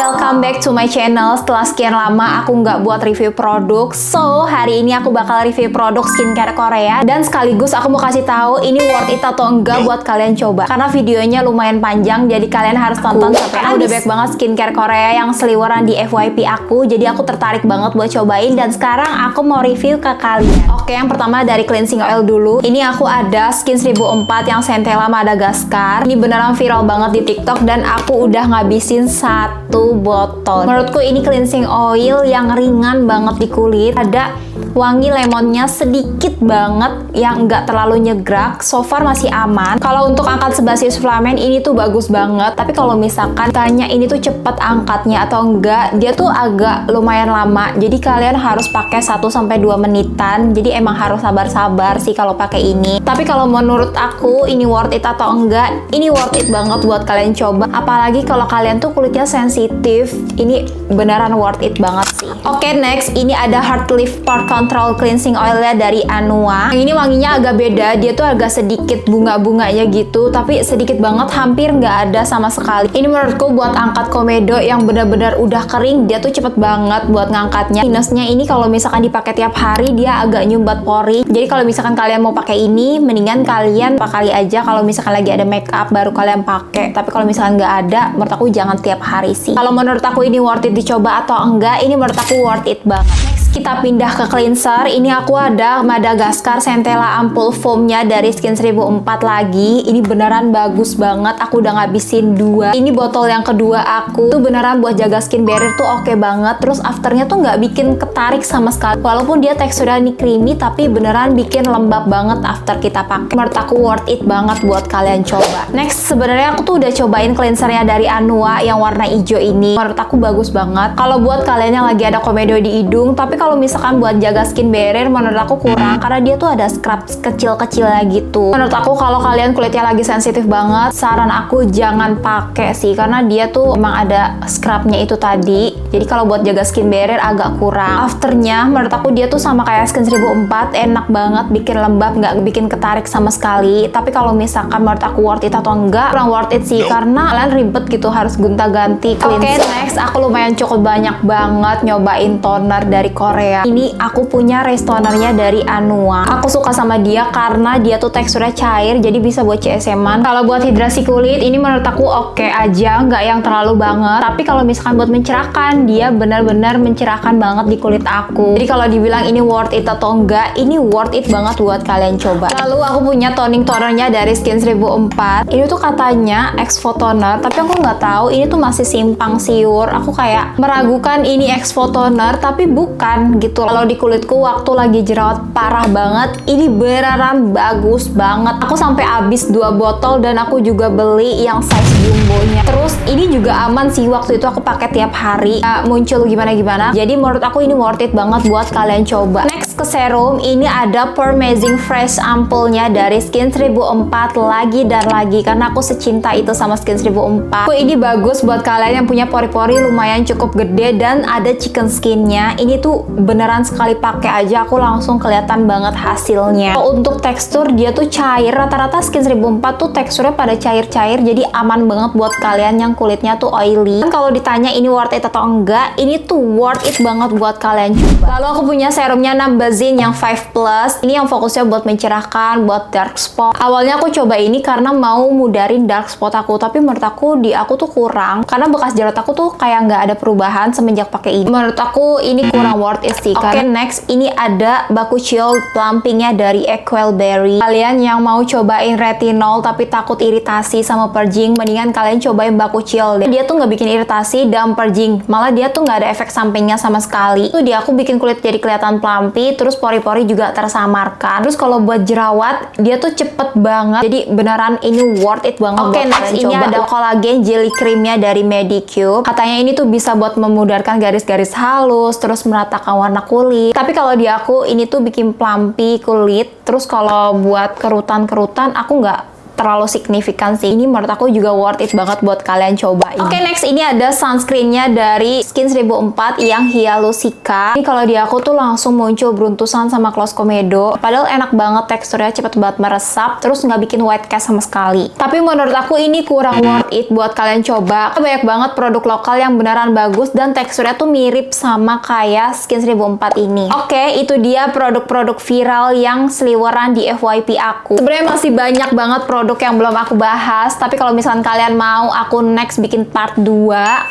welcome back to my channel. Setelah sekian lama aku nggak buat review produk, so hari ini aku bakal review produk skincare Korea. Dan sekaligus aku mau kasih tahu ini worth it atau enggak buat kalian coba. Karena videonya lumayan panjang, jadi kalian harus tonton sampai habis. Udah banyak banget skincare Korea yang seliweran di FYP aku, jadi aku tertarik banget buat cobain. Dan sekarang aku mau review ke kalian. Oke, yang pertama dari cleansing oil dulu. Ini aku ada Skin 1004 yang Centella Madagascar. Ini beneran viral banget di TikTok dan aku udah ngabisin satu botol. Menurutku ini cleansing oil yang ringan banget di kulit. Ada wangi lemonnya sedikit banget yang nggak terlalu nyegrak. So far masih aman. Kalau untuk angkat sebasis Flamen ini tuh bagus banget. Tapi kalau misalkan tanya ini tuh cepet angkatnya atau enggak, dia tuh agak lumayan lama. Jadi kalian harus pakai 1-2 menitan. Jadi emang harus sabar-sabar sih kalau pakai ini. Tapi kalau menurut aku ini worth it atau enggak, ini worth it banget buat kalian coba. Apalagi kalau kalian tuh kulitnya sensitif, ini beneran worth it banget sih. Oke, next ini ada Heart Lift Pore Control Cleansing Oilnya dari Anua. Yang ini wanginya agak beda, dia tuh agak sedikit bunga-bunganya gitu, tapi sedikit banget, hampir nggak ada sama sekali. Ini menurutku buat angkat komedo yang benar-benar udah kering, dia tuh cepet banget buat ngangkatnya. Minusnya ini kalau misalkan dipakai tiap hari, dia agak nyumbat pori. Jadi kalau misalkan kalian mau pakai ini, mendingan kalian pakai aja kalau misalkan lagi ada make up baru kalian pakai. Tapi kalau misalkan nggak ada, menurut aku jangan tiap hari sih. Kalau menurut aku ini worth it dicoba atau enggak, ini menurut aku worth it banget. Next kita pindah ke cleanser. Ini aku ada Madagascar Centella Ampoule Foamnya dari Skin 1004 lagi. Ini beneran bagus banget. Aku udah ngabisin 2. Ini botol yang kedua aku. Tuh beneran buat jaga skin barrier tuh oke banget. Terus afternya tuh nggak bikin ketarik sama sekali. Walaupun dia teksturnya nih creamy, tapi beneran bikin lembab banget after kita pakai. Menurut aku worth it banget buat kalian coba. Next, sebenarnya aku tuh udah cobain cleansernya dari Anua yang warna hijau ini. Menurut aku bagus banget. Kalau buat kalian yang lagi ada komedo di hidung, tapi kalau misalkan buat jaga skin barrier menurut aku kurang karena dia tuh ada scrub kecil-kecilnya gitu. Menurut aku kalau kalian kulitnya lagi sensitif banget, saran aku jangan pakai sih karena dia tuh emang ada scrubnya itu tadi. Jadi kalau buat jaga skin barrier agak kurang. Afternya menurut aku dia tuh sama kayak Skin 1004, enak banget, bikin lembab, nggak bikin ketarik sama sekali. Tapi kalau misalkan menurut aku worth it atau enggak, kurang worth it sih karena kalian ribet gitu harus gonta-ganti cleanser. Oke, next aku lumayan cukup banyak banget nyobain toner dari Korea. Ini aku punya Rest Tonernya dari Anua. Aku suka sama dia karena dia tuh teksturnya cair, jadi bisa buat CSM-an. Kalau buat hidrasi kulit, ini menurut aku oke aja, nggak yang terlalu banget. Tapi kalau misalkan buat mencerahkan, dia benar-benar mencerahkan banget di kulit aku. Jadi kalau dibilang ini worth it atau enggak, ini worth it banget buat kalian coba. Lalu aku punya toning tonernya dari Skin 1004. Ini tuh katanya exfo toner, tapi aku nggak tahu ini tuh masih simpang siur. Aku kayak meragukan ini exfo toner, tapi bukan gitu. Kalau di kulitku waktu lagi jerawat parah banget, ini beneran bagus banget. Aku sampai habis 2 botol dan aku juga beli yang size jumbonya. Terus ini juga aman sih, waktu itu aku pakai tiap hari, muncul gimana-gimana. Jadi menurut aku ini worth it banget buat kalian coba. Next ke serum, ini ada Poremazing Fresh Ampoule-nya dari Skin 1004 lagi dan lagi karena aku secinta itu sama Skin 1004. Ini bagus buat kalian yang punya pori-pori lumayan cukup gede dan ada chicken skin-nya. Ini tuh beneran sekali pakai aja aku langsung kelihatan banget hasilnya. Untuk tekstur dia tuh cair, rata-rata Skin 1004 tuh teksturnya pada cair-cair, jadi aman banget buat kalian yang kulitnya tuh oily. Dan kalau ditanya ini worth it atau enggak, ini tuh worth it banget buat kalian coba. Lalu aku punya serumnya Nambazin yang 5+. Ini yang fokusnya buat mencerahkan, buat dark spot. Awalnya aku coba ini karena mau mudarin dark spot aku, tapi menurut aku di aku tuh kurang karena bekas jerawat aku tuh kayak nggak ada perubahan semenjak pakai ini. Menurut aku ini kurang worth it sih. Oke, next ini ada Bakuchiol Plumpingnya dari Equalberry. Kalian yang mau cobain retinol tapi takut iritasi sama purging, mendingan kalian cobain Bakuchiol deh. Dia tuh nggak bikin iritasi dan purging, malah dia tuh nggak ada efek sampingnya sama sekali. Tuh dia aku bikin kulit jadi kelihatan plumpy, terus pori-pori juga tersamarkan. Terus kalau buat jerawat, dia tuh cepet banget. Jadi beneran ini worth it banget. Oke, next ini ada Collagen Jelly Creamnya dari Medicube. Katanya ini tuh bisa buat memudarkan garis-garis halus, terus meratakan warna kulit. Tapi kalau di aku ini tuh bikin plumpy kulit. Terus kalau buat kerutan-kerutan aku nggak terlalu signifikan sih. Ini menurut aku juga worth it banget buat kalian cobain. Oke, next ini ada sunscreennya dari Skin 1004 yang Hialusica. Ini kalau di aku tuh langsung muncul beruntusan sama Close Komedo. Padahal enak banget, teksturnya cepet banget meresap, terus nggak bikin white cast sama sekali. Tapi menurut aku ini kurang worth it buat kalian coba. Banyak banget produk lokal yang beneran bagus dan teksturnya tuh mirip sama kayak Skin 1004 ini. Oke, itu dia produk-produk viral yang seliweran di FYP aku. Sebenarnya masih banyak banget produk yang belum aku bahas, tapi kalau misalkan kalian mau aku next bikin part 2,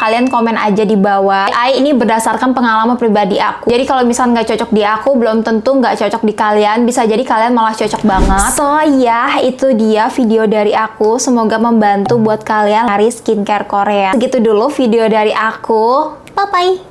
kalian komen aja di bawah. Ini berdasarkan pengalaman pribadi aku. Jadi kalau misalkan nggak cocok di aku, belum tentu nggak cocok di kalian. Bisa jadi kalian malah cocok banget. So ya, itu dia video dari aku. Semoga membantu buat kalian cari skincare Korea. Segitu dulu video dari aku. Bye-bye!